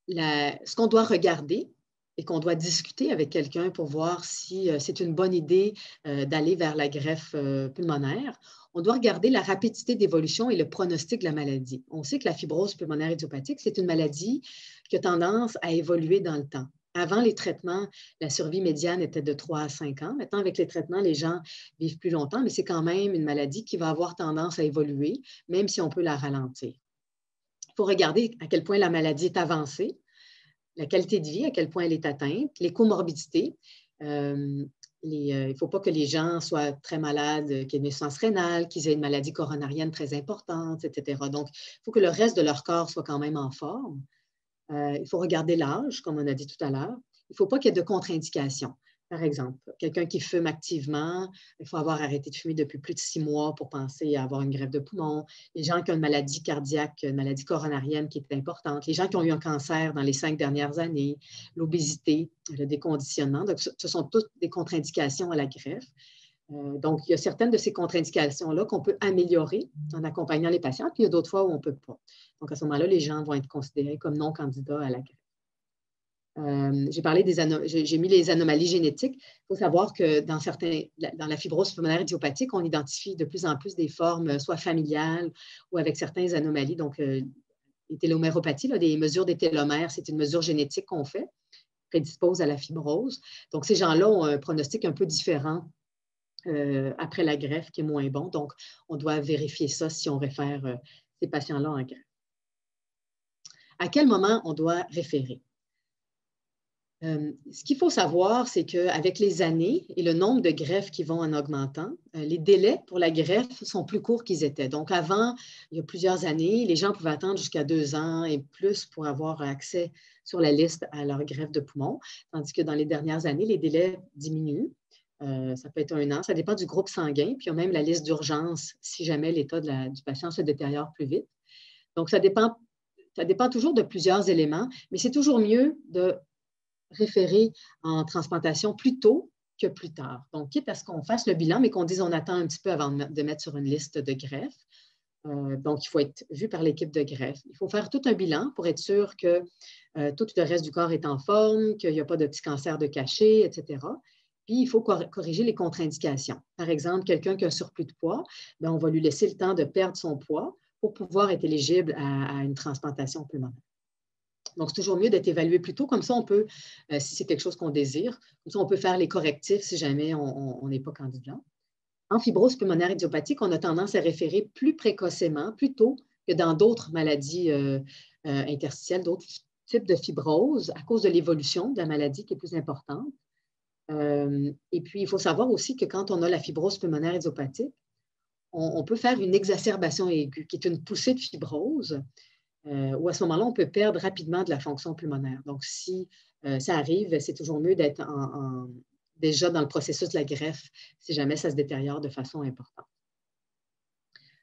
[SPEAKER 1] ce qu'on doit regarder et qu'on doit discuter avec quelqu'un pour voir si c'est une bonne idée d'aller vers la greffe pulmonaire, on doit regarder la rapidité d'évolution et le pronostic de la maladie. On sait que la fibrose pulmonaire idiopathique, c'est une maladie qui a tendance à évoluer dans le temps. Avant les traitements, la survie médiane était de 3 à 5 ans. Maintenant, avec les traitements, les gens vivent plus longtemps, mais c'est quand même une maladie qui va avoir tendance à évoluer, même si on peut la ralentir. Il faut regarder à quel point la maladie est avancée, la qualité de vie, à quel point elle est atteinte, les comorbidités. Il ne faut pas que les gens soient très malades, qu'ils aient une insuffisance rénale, qu'ils aient une maladie coronarienne très importante, etc. Donc, il faut que le reste de leur corps soit quand même en forme. Il faut regarder l'âge, comme on a dit tout à l'heure. Il ne faut pas qu'il y ait de contre-indications. Par exemple, quelqu'un qui fume activement, il faut avoir arrêté de fumer depuis plus de 6 mois pour penser à avoir une greffe de poumon. Les gens qui ont une maladie cardiaque, une maladie coronarienne qui est importante. Les gens qui ont eu un cancer dans les 5 dernières années, l'obésité, le déconditionnement. Donc, ce sont toutes des contre-indications à la greffe. Donc, il y a certaines de ces contre-indications-là qu'on peut améliorer en accompagnant les patients, puis il y a d'autres fois où on ne peut pas. Donc, à ce moment-là, les gens vont être considérés comme non candidats à la greffe. J'ai mis les anomalies génétiques. Il faut savoir que dans la fibrose pulmonaire idiopathique, on identifie de plus en plus des formes, soit familiales ou avec certaines anomalies. Donc, les téloméropathies, des mesures des télomères, c'est une mesure génétique qu'on fait, prédispose à la fibrose. Donc, ces gens-là ont un pronostic un peu différent après la greffe qui est moins bon. Donc, on doit vérifier ça si on réfère ces patients-là en greffe. À quel moment on doit référer? Ce qu'il faut savoir, c'est qu'avec les années et le nombre de greffes qui vont en augmentant, les délais pour la greffe sont plus courts qu'ils étaient. Donc, avant, il y a plusieurs années, les gens pouvaient attendre jusqu'à 2 ans et plus pour avoir accès sur la liste à leur greffe de poumon, tandis que dans les dernières années, les délais diminuent. Ça peut être 1 an, ça dépend du groupe sanguin, puis il y a même la liste d'urgence si jamais l'état du patient se détériore plus vite. Donc, ça dépend toujours de plusieurs éléments, mais c'est toujours mieux de référer en transplantation plus tôt que plus tard. Donc, quitte à ce qu'on fasse le bilan, mais qu'on dise on attend un petit peu avant de mettre sur une liste de greffe. Donc, il faut être vu par l'équipe de greffe. Il faut faire tout un bilan pour être sûr que tout le reste du corps est en forme, qu'il n'y a pas de petits cancers de cachet, etc. Puis, il faut corriger les contre-indications. Par exemple, quelqu'un qui a un surplus de poids, bien, on va lui laisser le temps de perdre son poids pour pouvoir être éligible à une transplantation pulmonaire. Donc, c'est toujours mieux d'être évalué plus tôt. Comme ça, on peut, si c'est quelque chose qu'on désire, comme ça, on peut faire les correctifs si jamais on n'est pas candidat. En fibrose pulmonaire idiopathique, on a tendance à référer plus précocement, plus tôt que dans d'autres maladies interstitielles, d'autres types de fibrose à cause de l'évolution de la maladie qui est plus importante. Et puis, il faut savoir aussi que quand on a la fibrose pulmonaire idiopathique, on peut faire une exacerbation aiguë, qui est une poussée de fibrose, où à ce moment-là, on peut perdre rapidement de la fonction pulmonaire. Donc, si ça arrive, c'est toujours mieux d'être déjà dans le processus de la greffe si jamais ça se détériore de façon importante.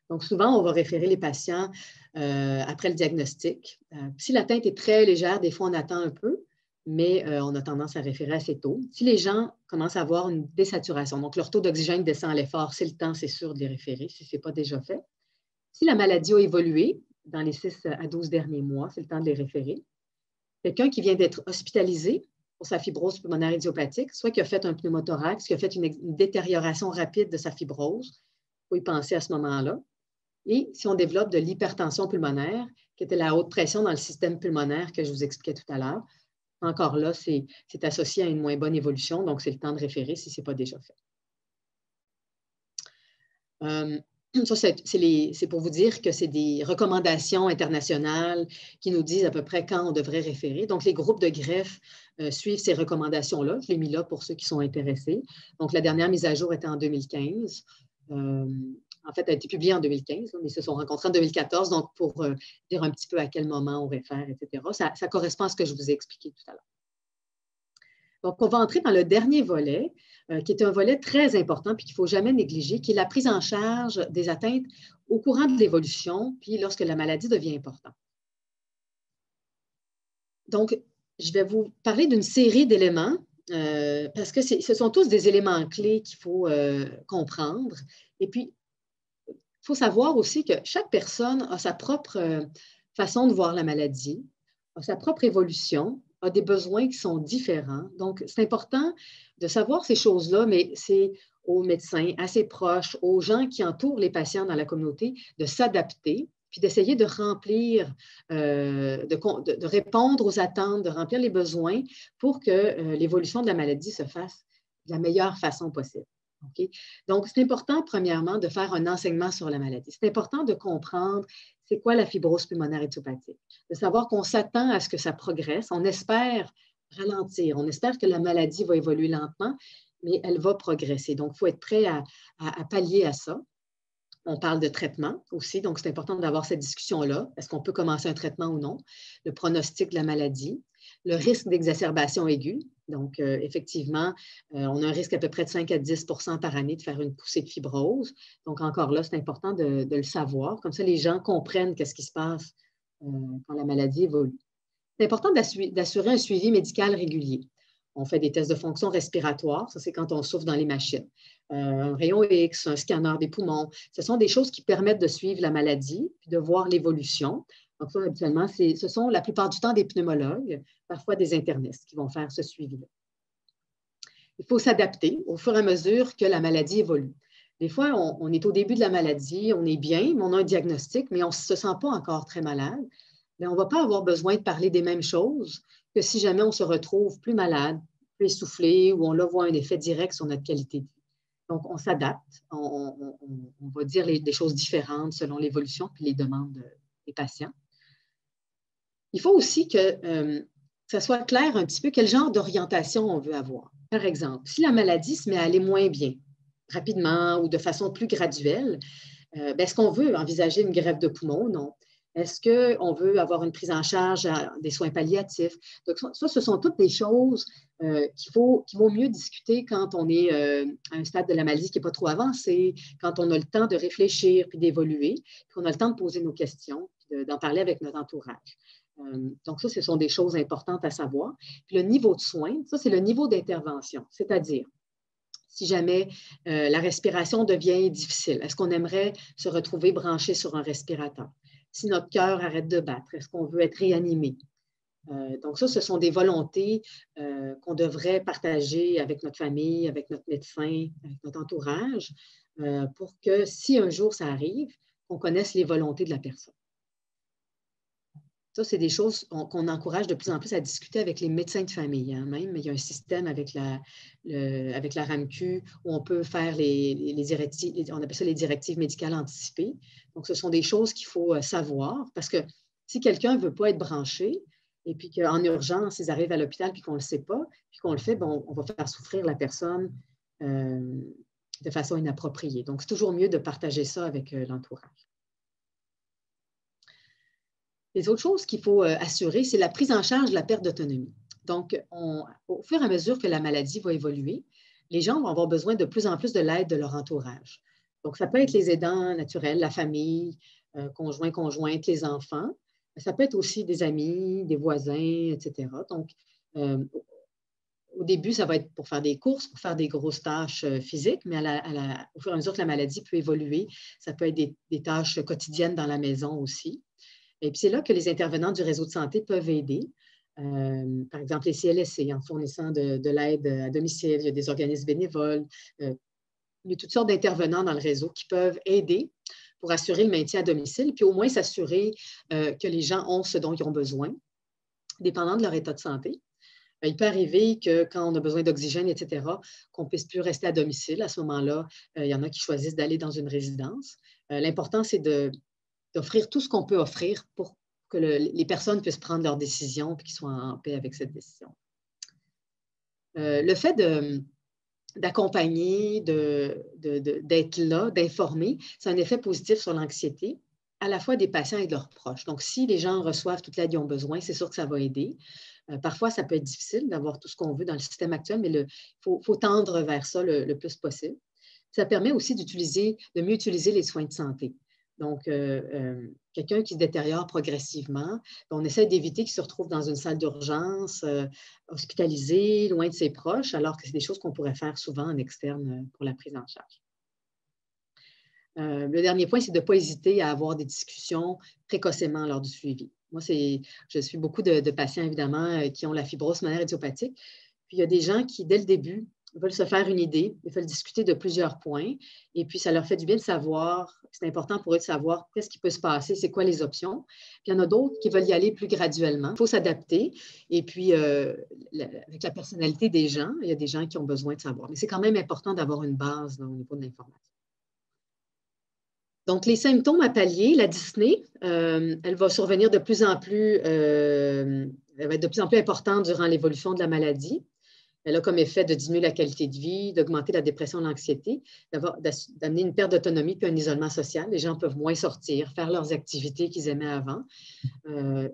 [SPEAKER 1] Donc, souvent, on va référer les patients après le diagnostic. Si l'atteinte est très légère, des fois, on attend un peu, mais on a tendance à référer assez tôt. Si les gens commencent à avoir une désaturation, donc leur taux d'oxygène descend à l'effort, c'est le temps, c'est sûr, de les référer si ce n'est pas déjà fait. Si la maladie a évolué dans les 6 à 12 derniers mois, c'est le temps de les référer. Quelqu'un qui vient d'être hospitalisé pour sa fibrose pulmonaire idiopathique, soit qui a fait un pneumothorax, qui a fait une détérioration rapide de sa fibrose, il faut y penser à ce moment-là. Et si on développe de l'hypertension pulmonaire, qui était la haute pression dans le système pulmonaire que je vous expliquais tout à l'heure, encore là, c'est associé à une moins bonne évolution, donc c'est le temps de référer si ce n'est pas déjà fait. Ça, c'est pour vous dire que c'est des recommandations internationales qui nous disent à peu près quand on devrait référer. Donc, les groupes de greffe suivent ces recommandations-là. Je l'ai mis là pour ceux qui sont intéressés. Donc, la dernière mise à jour était en 2015. En fait, elle a été publiée en 2015, mais ils se sont rencontrés en 2014, donc pour dire un petit peu à quel moment on réfère, etc. Ça correspond à ce que je vous ai expliqué tout à l'heure. Donc, on va entrer dans le dernier volet, qui est un volet très important puis qu'il ne faut jamais négliger, qui est la prise en charge des atteintes au courant de l'évolution, puis lorsque la maladie devient importante. Donc, je vais vous parler d'une série d'éléments parce que ce sont tous des éléments clés qu'il faut comprendre. Et puis, il faut savoir aussi que chaque personne a sa propre façon de voir la maladie, a sa propre évolution, a des besoins qui sont différents. Donc, c'est important de savoir ces choses-là, mais c'est aux médecins, à ses proches, aux gens qui entourent les patients dans la communauté de s'adapter puis d'essayer de remplir, de répondre aux attentes, de remplir les besoins pour que l'évolution de la maladie se fasse de la meilleure façon possible. Okay? Donc, c'est important, premièrement, de faire un enseignement sur la maladie. C'est important de comprendre c'est quoi la fibrose pulmonaire idiopathique, de savoir qu'on s'attend à ce que ça progresse, on espère ralentir, on espère que la maladie va évoluer lentement, mais elle va progresser. Donc, il faut être prêt à pallier à ça. On parle de traitement aussi, donc c'est important d'avoir cette discussion-là. Est-ce qu'on peut commencer un traitement ou non? Le pronostic de la maladie, le risque d'exacerbation aiguë. Donc, effectivement, on a un risque à peu près de 5 à 10 par année de faire une poussée de fibrose. Donc, encore là, c'est important de le savoir. Comme ça, les gens comprennent qu'est-ce qui se passe quand la maladie évolue. C'est important d'assurer un suivi médical régulier. On fait des tests de fonction respiratoire, ça c'est quand on souffle dans les machines. Un rayon X, un scanner des poumons, ce sont des choses qui permettent de suivre la maladie puis de voir l'évolution. Donc ça, habituellement, ce sont la plupart du temps des pneumologues, parfois des internistes qui vont faire ce suivi-là. Il faut s'adapter au fur et à mesure que la maladie évolue. Des fois, on est au début de la maladie, on est bien, mais on a un diagnostic, mais on ne se sent pas encore très malade. Mais on ne va pas avoir besoin de parler des mêmes choses que si jamais on se retrouve plus malade, plus essoufflé, ou on voit un effet direct sur notre qualité de vie. Donc, on s'adapte, on va dire des choses différentes selon l'évolution et les demandes des patients. Il faut aussi que ça soit clair un petit peu quel genre d'orientation on veut avoir. Par exemple, si la maladie se met à aller moins bien, rapidement ou de façon plus graduelle, est-ce qu'on veut envisager une greffe de poumon? Non. Est-ce qu'on veut avoir une prise en charge des soins palliatifs? Donc, ça, ce sont toutes des choses qu'il vaut mieux discuter quand on est à un stade de la maladie qui n'est pas trop avancé, quand on a le temps de réfléchir puis d'évoluer, puis qu'on a le temps de poser nos questions, puis d'en parler avec notre entourage. Donc, ça, ce sont des choses importantes à savoir. Puis le niveau de soins, ça, c'est le niveau d'intervention, c'est-à-dire si jamais la respiration devient difficile, est-ce qu'on aimerait se retrouver branché sur un respirateur? Si notre cœur arrête de battre, est-ce qu'on veut être réanimé? Donc ça, ce sont des volontés qu'on devrait partager avec notre famille, avec notre médecin, avec notre entourage, pour que si un jour ça arrive, qu'on connaisse les volontés de la personne. Ça, c'est des choses qu'on encourage de plus en plus à discuter avec les médecins de famille. Hein, même, il y a un système avec la RAMQ où on peut faire les directives, on appelle ça les directives médicales anticipées. Donc, ce sont des choses qu'il faut savoir parce que si quelqu'un ne veut pas être branché et puis qu'en urgence, ils arrivent à l'hôpital puis qu'on ne le sait pas, puis qu'on le fait, bon, on va faire souffrir la personne de façon inappropriée. Donc, c'est toujours mieux de partager ça avec l'entourage. Les autres choses qu'il faut assurer, c'est la prise en charge de la perte d'autonomie. Donc, au fur et à mesure que la maladie va évoluer, les gens vont avoir besoin de plus en plus de l'aide de leur entourage. Donc, ça peut être les aidants naturels, la famille, conjoint, conjointe, les enfants. Ça peut être aussi des amis, des voisins, etc. Donc, au début, ça va être pour faire des courses, pour faire des grosses tâches physiques, mais au fur et à mesure que la maladie peut évoluer, ça peut être des tâches quotidiennes dans la maison aussi. Et puis, c'est là que les intervenants du réseau de santé peuvent aider. Par exemple, les CLSC, en fournissant de l'aide à domicile. Il y a des organismes bénévoles. Il y a toutes sortes d'intervenants dans le réseau qui peuvent aider pour assurer le maintien à domicile, puis au moins s'assurer que les gens ont ce dont ils ont besoin, dépendant de leur état de santé. Il peut arriver que quand on a besoin d'oxygène, etc., qu'on ne puisse plus rester à domicile. À ce moment-là, il y en a qui choisissent d'aller dans une résidence. L'important, c'est d'offrir tout ce qu'on peut offrir pour que les personnes puissent prendre leurs décisions et qu'ils soient en paix avec cette décision. Le fait d'accompagner, d'être là, d'informer, c'est un effet positif sur l'anxiété, à la fois des patients et de leurs proches. Donc, si les gens reçoivent toute l'aide qu'ils ont besoin, c'est sûr que ça va aider. Parfois, ça peut être difficile d'avoir tout ce qu'on veut dans le système actuel, mais il faut tendre vers ça le plus possible. Ça permet aussi de mieux utiliser les soins de santé. Donc, quelqu'un qui se détériore progressivement, on essaie d'éviter qu'il se retrouve dans une salle d'urgence, hospitalisé, loin de ses proches, alors que c'est des choses qu'on pourrait faire souvent en externe pour la prise en charge. Le dernier point, c'est de ne pas hésiter à avoir des discussions précocement lors du suivi. Moi, je suis beaucoup de patients, évidemment, qui ont la fibrose pulmonaire idiopathique. Puis, il y a des gens qui, dès le début, veulent se faire une idée, ils veulent discuter de plusieurs points, et puis ça leur fait du bien de savoir, c'est important pour eux de savoir qu'est-ce qui peut se passer, c'est quoi les options. Puis il y en a d'autres qui veulent y aller plus graduellement. Il faut s'adapter, et puis avec la personnalité des gens, il y a des gens qui ont besoin de savoir. Mais c'est quand même important d'avoir une base au niveau de l'information. Donc, les symptômes à pallier, la dyspnée, elle va survenir de plus en plus, elle va être de plus en plus importante durant l'évolution de la maladie. Elle a comme effet de diminuer la qualité de vie, d'augmenter la dépression, l'anxiété, d'amener une perte d'autonomie puis un isolement social. Les gens peuvent moins sortir, faire leurs activités qu'ils aimaient avant.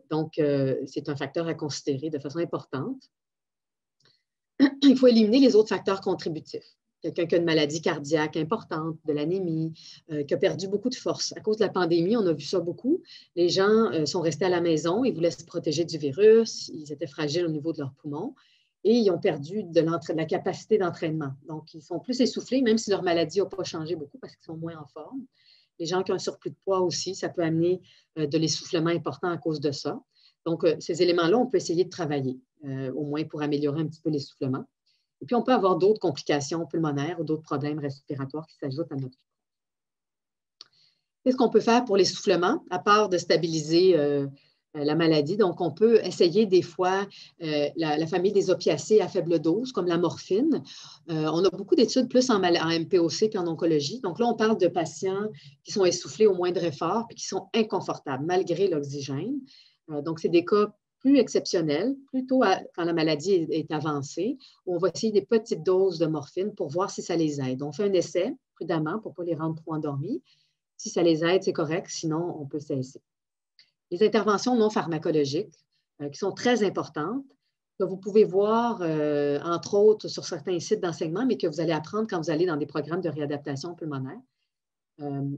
[SPEAKER 1] Donc, c'est un facteur à considérer de façon importante. Il faut éliminer les autres facteurs contributifs. Quelqu'un qui a une maladie cardiaque importante, de l'anémie, qui a perdu beaucoup de force. À cause de la pandémie, on a vu ça beaucoup. Les gens sont restés à la maison, ils voulaient se protéger du virus, ils étaient fragiles au niveau de leurs poumons et ils ont perdu de la capacité d'entraînement. Donc, ils sont plus essoufflés, même si leur maladie n'a pas changé beaucoup parce qu'ils sont moins en forme. Les gens qui ont un surplus de poids aussi, ça peut amener de l'essoufflement important à cause de ça. Donc, ces éléments-là, on peut essayer de travailler, au moins pour améliorer un petit peu l'essoufflement. Et puis, on peut avoir d'autres complications pulmonaires ou d'autres problèmes respiratoires qui s'ajoutent à notre vie. Qu'est-ce qu'on peut faire pour l'essoufflement, à part de stabiliser la maladie? Donc, on peut essayer des fois la famille des opiacés à faible dose, comme la morphine. On a beaucoup d'études plus en MPOC qu'en oncologie. Donc là, on parle de patients qui sont essoufflés au moindre effort et qui sont inconfortables malgré l'oxygène. Donc, c'est des cas plus exceptionnels, plutôt quand la maladie est avancée, où on va essayer des petites doses de morphine pour voir si ça les aide. On fait un essai prudemment pour ne pas les rendre trop endormis. Si ça les aide, c'est correct, sinon on peut cesser. Les interventions non pharmacologiques, qui sont très importantes, que vous pouvez voir, entre autres, sur certains sites d'enseignement, mais que vous allez apprendre quand vous allez dans des programmes de réadaptation pulmonaire.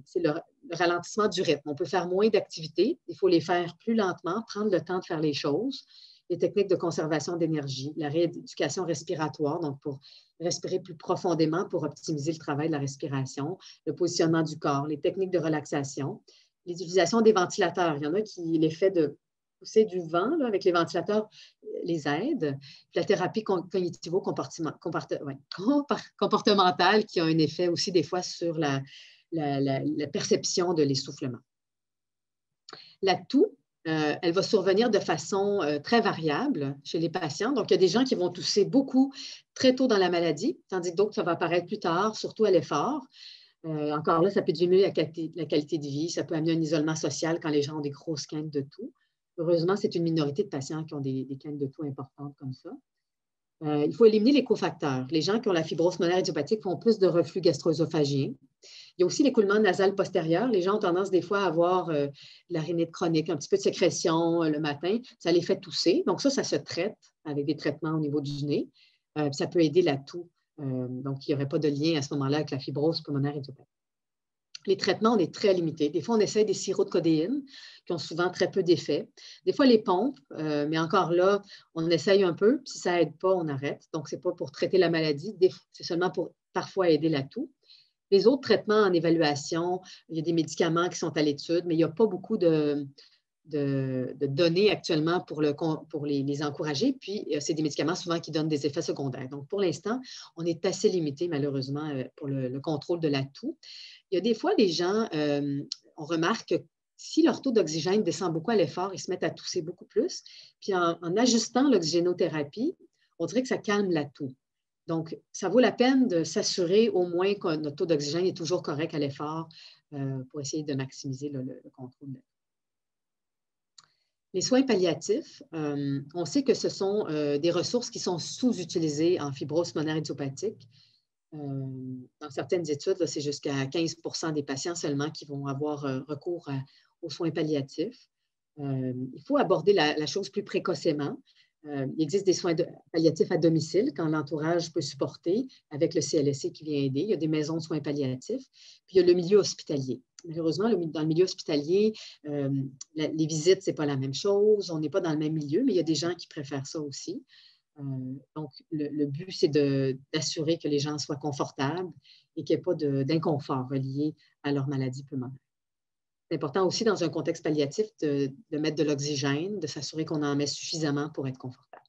[SPEAKER 1] C'est le ralentissement du rythme. On peut faire moins d'activités, il faut les faire plus lentement, prendre le temps de faire les choses. Les techniques de conservation d'énergie, la rééducation respiratoire, donc pour respirer plus profondément pour optimiser le travail de la respiration, le positionnement du corps, les techniques de relaxation, l'utilisation des ventilateurs. Il y en a qui, l'effet de pousser du vent là, avec les ventilateurs les aide. Puis la thérapie cognitivo-comportementale qui a un effet aussi des fois sur la perception de l'essoufflement. La toux, elle va survenir de façon très variable chez les patients. Donc, il y a des gens qui vont tousser beaucoup très tôt dans la maladie, tandis que d'autres, ça va apparaître plus tard, surtout à l'effort. Encore là, ça peut diminuer la qualité de vie, ça peut amener un isolement social quand les gens ont des grosses quintes de toux. Heureusement, c'est une minorité de patients qui ont des quintes de toux importantes comme ça. Il faut éliminer les cofacteurs. Les gens qui ont la fibrose pulmonaire idiopathique font plus de reflux gastro-œsophagien. Il y a aussi l'écoulement nasal postérieur. Les gens ont tendance des fois à avoir de la rhinite chronique, un petit peu de sécrétion le matin. Ça les fait tousser. Donc ça se traite avec des traitements au niveau du nez. Ça peut aider la toux. Donc, il n'y aurait pas de lien à ce moment-là avec la fibrose pulmonaire idiopathique. Les traitements, on est très limités. Des fois, on essaie des sirops de codéine qui ont souvent très peu d'effet. Des fois, les pompes, mais encore là, on essaye un peu. Si ça n'aide pas, on arrête. Donc, ce n'est pas pour traiter la maladie. C'est seulement pour parfois aider la toux. Les autres traitements en évaluation, il y a des médicaments qui sont à l'étude, mais il n'y a pas beaucoup de données actuellement pour les encourager. Puis, c'est des médicaments souvent qui donnent des effets secondaires. Donc, pour l'instant, on est assez limité, malheureusement, pour le contrôle de la toux. Il y a des fois, les gens, on remarque que si leur taux d'oxygène descend beaucoup à l'effort, ils se mettent à tousser beaucoup plus. Puis, en ajustant l'oxygénothérapie, on dirait que ça calme la toux. Donc, ça vaut la peine de s'assurer au moins que notre taux d'oxygène est toujours correct à l'effort pour essayer de maximiser le contrôle de la toux. Les soins palliatifs, on sait que ce sont des ressources qui sont sous-utilisées en fibrose pulmonaire idiopathique. Dans certaines études, c'est jusqu'à 15% des patients seulement qui vont avoir recours aux soins palliatifs. Il faut aborder la chose plus précocement. Il existe des soins palliatifs à domicile quand l'entourage peut supporter avec le CLSC qui vient aider. Il y a des maisons de soins palliatifs. Puis il y a le milieu hospitalier. Malheureusement, dans le milieu hospitalier, les visites, ce n'est pas la même chose. On n'est pas dans le même milieu, mais il y a des gens qui préfèrent ça aussi. Donc, le but, c'est d'assurer que les gens soient confortables et qu'il n'y ait pas d'inconfort relié à leur maladie pulmonaire. C'est important aussi, dans un contexte palliatif, de mettre de l'oxygène, de s'assurer qu'on en met suffisamment pour être confortable.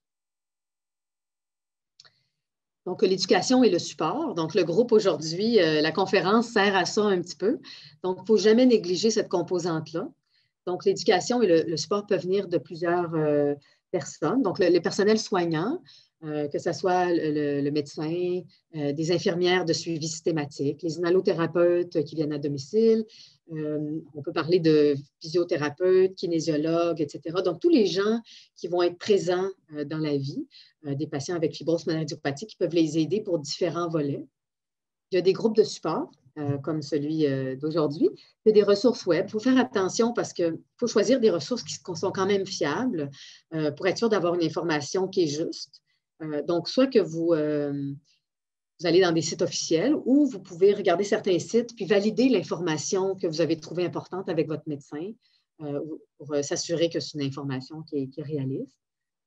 [SPEAKER 1] Donc, l'éducation et le support. Donc, le groupe aujourd'hui, la conférence sert à ça un petit peu. Donc, il ne faut jamais négliger cette composante-là. Donc, l'éducation et le support peuvent venir de plusieurs personnes. Donc, les personnels soignants, que ce soit le médecin, des infirmières de suivi systématique, les inhalothérapeutes qui viennent à domicile. On peut parler de physiothérapeutes, kinésiologues, etc. Donc, tous les gens qui vont être présents dans la vie des patients avec fibrose pulmonaire idiopathique qui peuvent les aider pour différents volets. Il y a des groupes de support, comme celui d'aujourd'hui. Il y a des ressources web. Il faut faire attention parce qu'il faut choisir des ressources qui sont quand même fiables pour être sûr d'avoir une information qui est juste. Donc, soit que vous allez dans des sites officiels ou vous pouvez regarder certains sites puis valider l'information que vous avez trouvée importante avec votre médecin pour s'assurer que c'est une information qui est réaliste.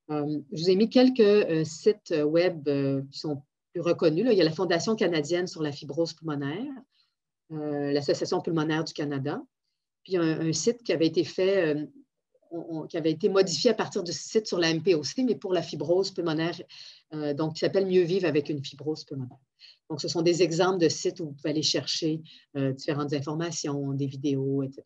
[SPEAKER 1] Je vous ai mis quelques sites web qui sont plus reconnus. Là. Il y a la Fondation canadienne sur la fibrose pulmonaire, l'Association pulmonaire du Canada, puis un site qui avait été fait, qui avait été modifié à partir du site sur la MPOC, mais pour la fibrose pulmonaire, donc qui s'appelle Mieux vivre avec une fibrose pulmonaire. Donc, ce sont des exemples de sites où vous pouvez aller chercher différentes informations, des vidéos, etc.